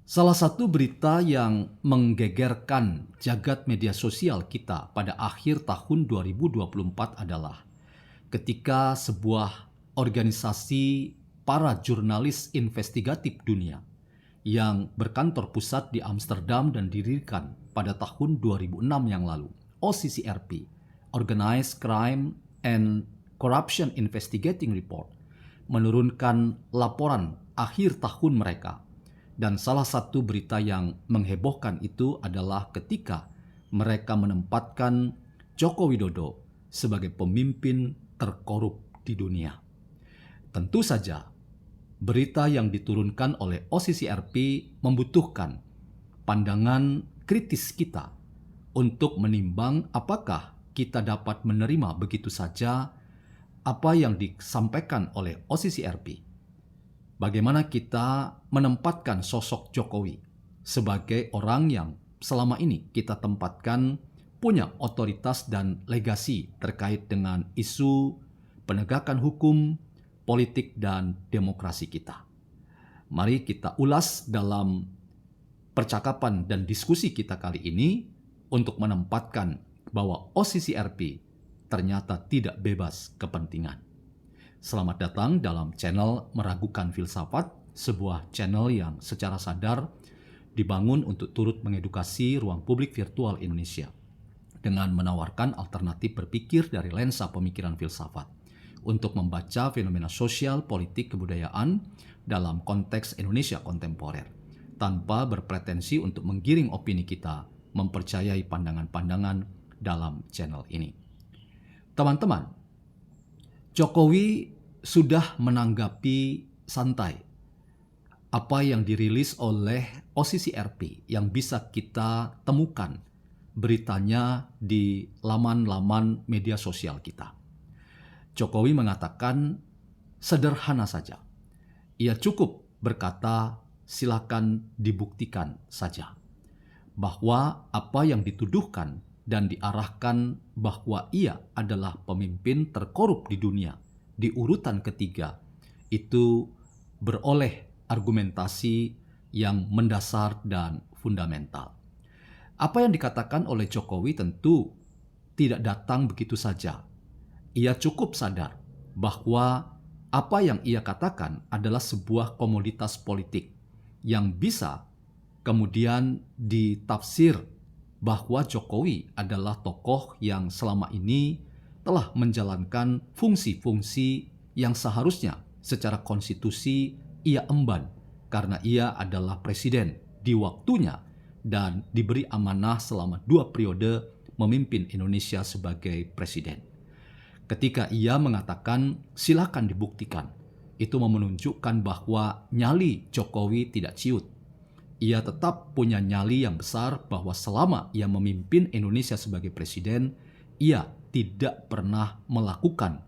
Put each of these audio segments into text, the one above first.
Salah satu berita yang menggegerkan jagat media sosial kita pada akhir tahun 2024 adalah ketika sebuah organisasi para jurnalis investigatif dunia yang berkantor pusat di Amsterdam dan didirikan pada tahun 2006 yang lalu, OCCRP, Organized Crime and Corruption Investigating Report, menurunkan laporan akhir tahun mereka. Dan salah satu berita yang menghebohkan itu adalah ketika mereka menempatkan Joko Widodo sebagai pemimpin terkorup di dunia. Tentu saja, berita yang diturunkan oleh OCCRP membutuhkan pandangan kritis kita untuk menimbang apakah kita dapat menerima begitu saja apa yang disampaikan oleh OCCRP. Bagaimana kita menempatkan sosok Jokowi sebagai orang yang selama ini kita tempatkan punya otoritas dan legasi terkait dengan isu penegakan hukum, politik, dan demokrasi kita. Mari kita ulas dalam percakapan dan diskusi kita kali ini untuk menempatkan bahwa OCCRP ternyata tidak bebas kepentingan. Selamat datang dalam channel Meragukan Filsafat, sebuah channel yang secara sadar dibangun untuk turut mengedukasi ruang publik virtual Indonesia dengan menawarkan alternatif berpikir dari lensa pemikiran filsafat untuk membaca fenomena sosial, politik, kebudayaan dalam konteks Indonesia kontemporer tanpa berpretensi untuk menggiring opini kita mempercayai pandangan-pandangan dalam channel ini. Teman-teman, Jokowi sudah menanggapi santai apa yang dirilis oleh OCCRP yang bisa kita temukan beritanya di laman-laman media sosial kita. Jokowi mengatakan sederhana saja. Ia cukup berkata silakan dibuktikan saja bahwa apa yang dituduhkan dan diarahkan bahwa ia adalah pemimpin terkorup di dunia di urutan ketiga itu beroleh argumentasi yang mendasar dan fundamental. Apa yang dikatakan oleh Jokowi tentu tidak datang begitu saja. Ia cukup sadar bahwa apa yang ia katakan adalah sebuah komoditas politik yang bisa kemudian ditafsir bahwa Jokowi adalah tokoh yang selama ini telah menjalankan fungsi-fungsi yang seharusnya secara konstitusi ia emban karena ia adalah presiden di waktunya dan diberi amanah selama 2 periode memimpin Indonesia sebagai presiden. Ketika ia mengatakan silakan dibuktikan, itu menunjukkan bahwa nyali Jokowi tidak ciut. Ia tetap punya nyali yang besar bahwa selama ia memimpin Indonesia sebagai presiden, ia tidak pernah melakukan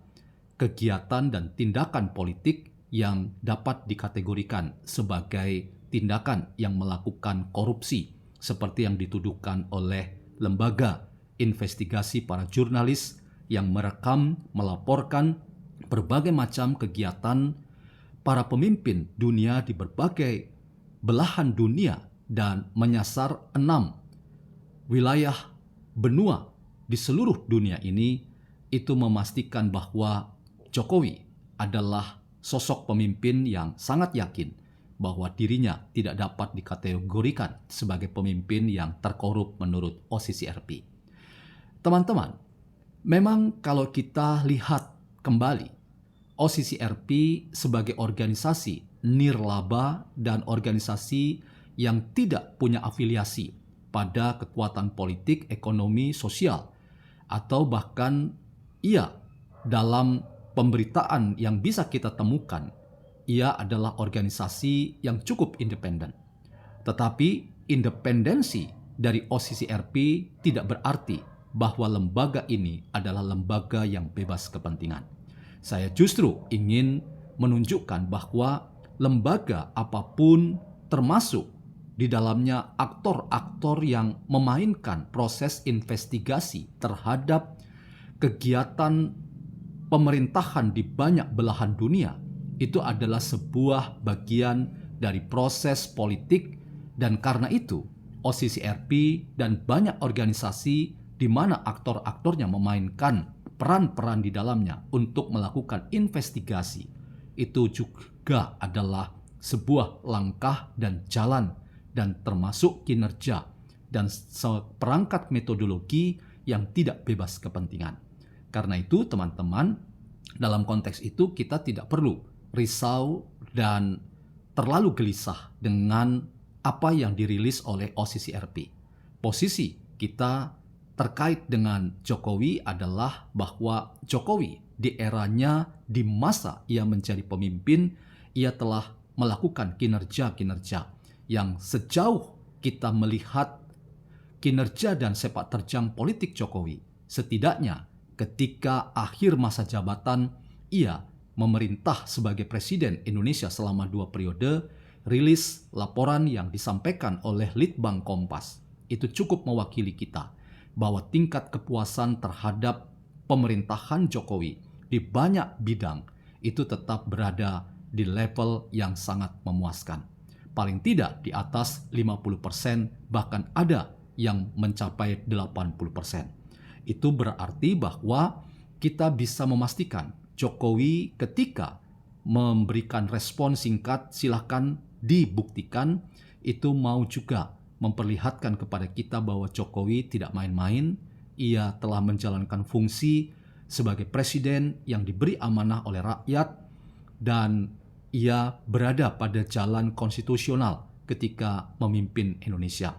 kegiatan dan tindakan politik yang dapat dikategorikan sebagai tindakan yang melakukan korupsi seperti yang dituduhkan oleh lembaga investigasi para jurnalis yang merekam, melaporkan berbagai macam kegiatan para pemimpin dunia di berbagai belahan dunia dan menyasar 6 wilayah benua di seluruh dunia ini. Itu memastikan bahwa Jokowi adalah sosok pemimpin yang sangat yakin bahwa dirinya tidak dapat dikategorikan sebagai pemimpin yang terkorup menurut OCCRP. Teman-teman, memang kalau kita lihat kembali OCCRP sebagai organisasi nirlaba dan organisasi yang tidak punya afiliasi pada kekuatan politik, ekonomi, sosial, atau bahkan ia dalam pemberitaan yang bisa kita temukan, ia adalah organisasi yang cukup independen. Tetapi independensi dari OCCRP tidak berarti bahwa lembaga ini adalah lembaga yang bebas kepentingan. Saya justru ingin menunjukkan bahwa lembaga apapun termasuk di dalamnya aktor-aktor yang memainkan proses investigasi terhadap kegiatan pemerintahan di banyak belahan dunia itu adalah sebuah bagian dari proses politik Dan karena itu, OCCRP dan banyak organisasi di mana aktor-aktornya memainkan peran-peran di dalamnya untuk melakukan investigasi, itu juga adalah sebuah langkah dan jalan dan termasuk kinerja dan seperangkat metodologi yang tidak bebas kepentingan. Karena itu teman-teman, dalam konteks itu kita tidak perlu risau dan terlalu gelisah dengan apa yang dirilis oleh OCCRP. Posisi kita terkait dengan Jokowi adalah bahwa Jokowi di eranya, di masa ia menjadi pemimpin, ia telah melakukan kinerja-kinerja yang sejauh kita melihat kinerja dan sepak terjang politik Jokowi, setidaknya ketika akhir masa jabatan ia memerintah sebagai Presiden Indonesia selama 2 periode, rilis laporan yang disampaikan oleh Litbang Kompas itu cukup mewakili kita bahwa tingkat kepuasan terhadap pemerintahan Jokowi di banyak bidang itu tetap berada di level yang sangat memuaskan. Paling tidak di atas 50%, bahkan ada yang mencapai 80%. Itu berarti bahwa kita bisa memastikan Jokowi ketika memberikan respon singkat, silakan dibuktikan, itu mau juga memperlihatkan kepada kita bahwa Jokowi tidak main-main. Ia telah menjalankan fungsi sebagai presiden yang diberi amanah oleh rakyat dan ia berada pada jalan konstitusional ketika memimpin Indonesia.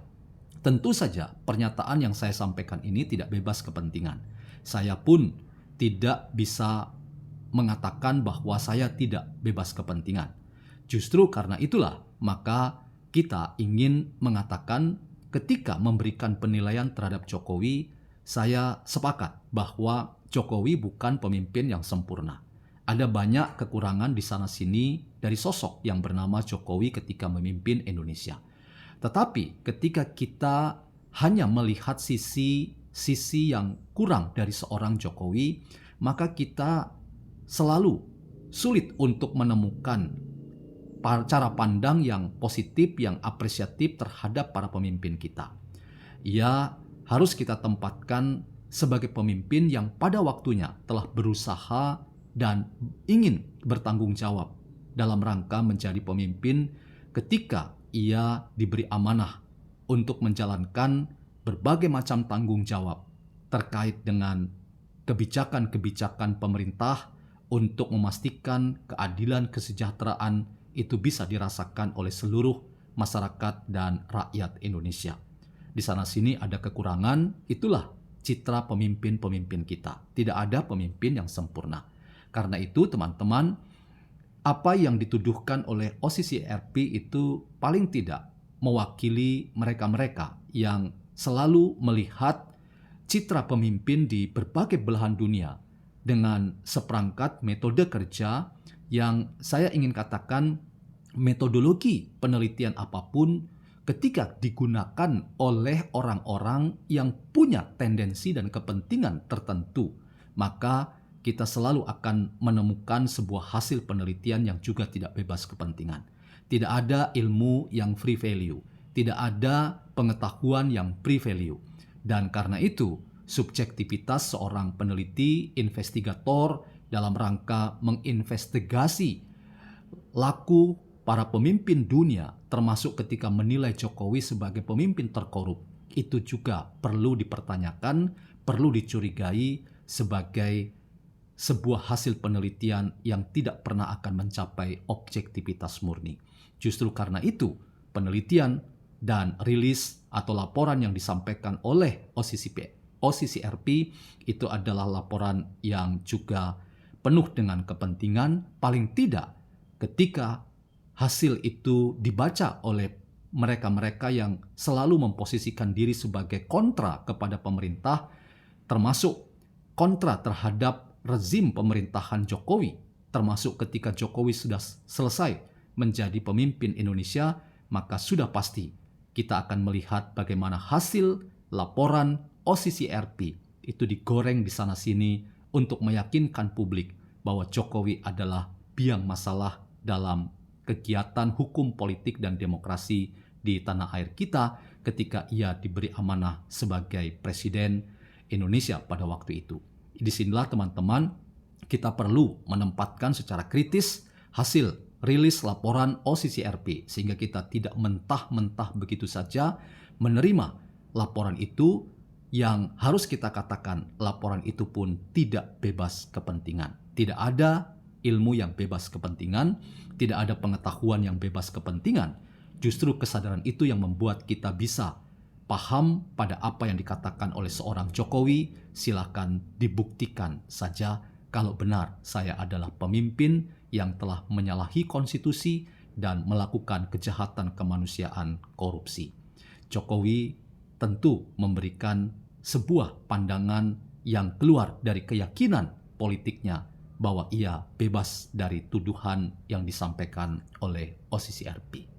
Tentu saja pernyataan yang saya sampaikan ini tidak bebas kepentingan. Saya pun tidak bisa mengatakan bahwa saya tidak bebas kepentingan. Justru karena itulah maka kita ingin mengatakan ketika memberikan penilaian terhadap Jokowi, saya sepakat bahwa Jokowi bukan pemimpin yang sempurna. Ada banyak kekurangan di sana-sini dari sosok yang bernama Jokowi ketika memimpin Indonesia. Tetapi ketika kita hanya melihat sisi yang kurang dari seorang Jokowi, maka kita selalu sulit untuk menemukan cara pandang yang positif, yang apresiatif terhadap para pemimpin kita. Ia harus kita tempatkan sebagai pemimpin yang pada waktunya telah berusaha dan ingin bertanggung jawab dalam rangka menjadi pemimpin ketika ia diberi amanah untuk menjalankan berbagai macam tanggung jawab terkait dengan kebijakan-kebijakan pemerintah untuk memastikan keadilan kesejahteraan itu bisa dirasakan oleh seluruh masyarakat dan rakyat Indonesia. Di sana-sini ada kekurangan, itulah citra pemimpin-pemimpin kita. Tidak ada pemimpin yang sempurna. Karena itu teman-teman, apa yang dituduhkan oleh OCCRP itu paling tidak mewakili mereka-mereka yang selalu melihat citra pemimpin di berbagai belahan dunia dengan seperangkat metode kerja yang saya ingin katakan metodologi penelitian apapun ketika digunakan oleh orang-orang yang punya tendensi dan kepentingan tertentu, maka kita selalu akan menemukan sebuah hasil penelitian yang juga tidak bebas kepentingan. Tidak ada ilmu yang free value, tidak ada pengetahuan yang free value. Dan karena itu, subjektivitas seorang peneliti, investigator dalam rangka menginvestigasi laku para pemimpin dunia, termasuk ketika menilai Jokowi sebagai pemimpin terkorup, itu juga perlu dipertanyakan, perlu dicurigai sebagai sebuah hasil penelitian yang tidak pernah akan mencapai objektivitas murni. Justru karena itu, penelitian dan rilis atau laporan yang disampaikan oleh OCCRP itu adalah laporan yang juga penuh dengan kepentingan, paling tidak ketika hasil itu dibaca oleh mereka-mereka yang selalu memposisikan diri sebagai kontra kepada pemerintah, termasuk kontra terhadap rezim pemerintahan Jokowi, termasuk ketika Jokowi sudah selesai menjadi pemimpin Indonesia, maka sudah pasti kita akan melihat bagaimana hasil laporan OCCRP itu digoreng di sana-sini untuk meyakinkan publik bahwa Jokowi adalah biang masalah dalam kegiatan hukum politik dan demokrasi di tanah air kita ketika ia diberi amanah sebagai Presiden Indonesia pada waktu itu. Disinilah teman-teman kita perlu menempatkan secara kritis hasil rilis laporan OCCRP sehingga kita tidak mentah-mentah begitu saja menerima laporan itu yang harus kita katakan laporan itu pun tidak bebas kepentingan. Tidak ada ilmu yang bebas kepentingan, tidak ada pengetahuan yang bebas kepentingan. Justru kesadaran itu yang membuat kita bisa paham pada apa yang dikatakan oleh seorang Jokowi, silakan dibuktikan saja kalau benar saya adalah pemimpin yang telah menyalahi konstitusi dan melakukan kejahatan kemanusiaan korupsi. Jokowi tentu memberikan sebuah pandangan yang keluar dari keyakinan politiknya bahwa ia bebas dari tuduhan yang disampaikan oleh OCCRP.